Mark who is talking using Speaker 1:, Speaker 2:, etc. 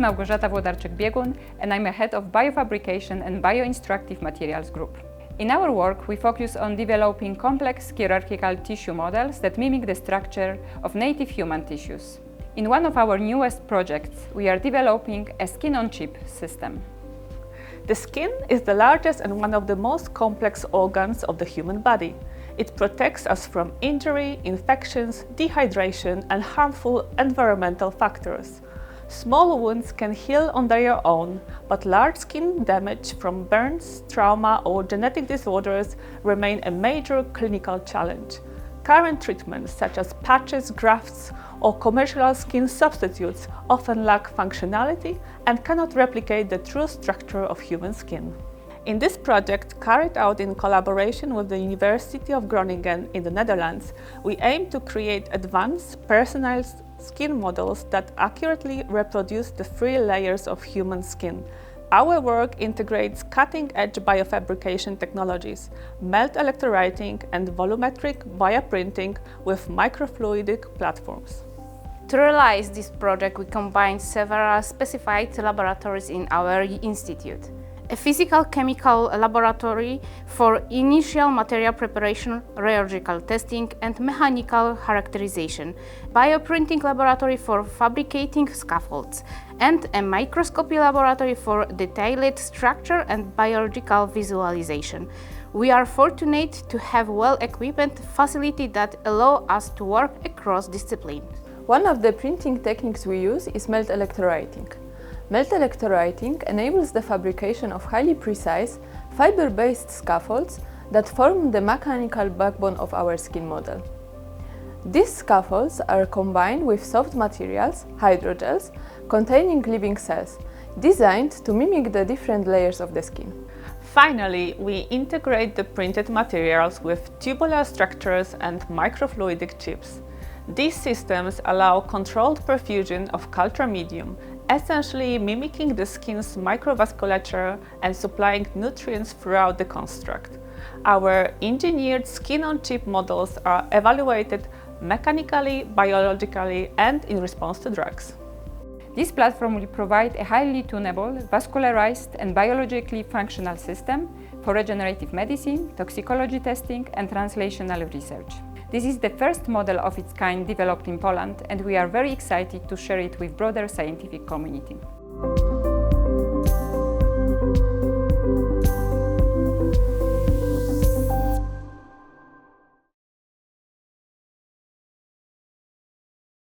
Speaker 1: Małgorzata Włodarczyk-Biegun and I'm a head of Biofabrication and Bioinstructive Materials Group. In our work, we focus on developing complex hierarchical tissue models that mimic the structure of native human tissues. In one of our newest projects, we are developing a skin-on-chip system.
Speaker 2: The skin is the largest and one of the most complex organs of the human body. It protects us from injury, infections, dehydration, and harmful environmental factors. Small wounds can heal on their own, but large skin damage from burns, trauma, or genetic disorders remain a major clinical challenge. Current treatments, such as patches, grafts, or commercial skin substitutes, often lack functionality and cannot replicate the true structure of human skin. In this project, carried out in collaboration with the University of Groningen in the Netherlands, we aim to create advanced, personalized skin models that accurately reproduce the 3 layers of human skin. Our work integrates cutting-edge biofabrication technologies, melt electrowriting and volumetric bioprinting with microfluidic platforms.
Speaker 3: To realize this project, we combined several specified laboratories in our institute. A physical-chemical laboratory for initial material preparation, rheological testing and mechanical characterization, bioprinting laboratory for fabricating scaffolds, and a microscopy laboratory for detailed structure and biological visualization. We are fortunate to have well-equipped facility that allow us to work across disciplines.
Speaker 1: One of the printing techniques we use is melt electrowriting. Melt electrowriting enables the fabrication of highly precise, fiber-based scaffolds that form the mechanical backbone of our skin model. These scaffolds are combined with soft materials, hydrogels, containing living cells, designed to mimic the different layers of the skin.
Speaker 2: Finally, we integrate the printed materials with tubular structures and microfluidic chips. These systems allow controlled perfusion of culture medium, essentially mimicking the skin's microvasculature and supplying nutrients throughout the construct. Our engineered skin-on-chip models are evaluated mechanically, biologically, and in response to drugs.
Speaker 1: This platform will provide a highly tunable, vascularized and biologically functional system for regenerative medicine, toxicology testing and translational research. This is the first model of its kind developed in Poland, and we are very excited to share it with broader scientific community.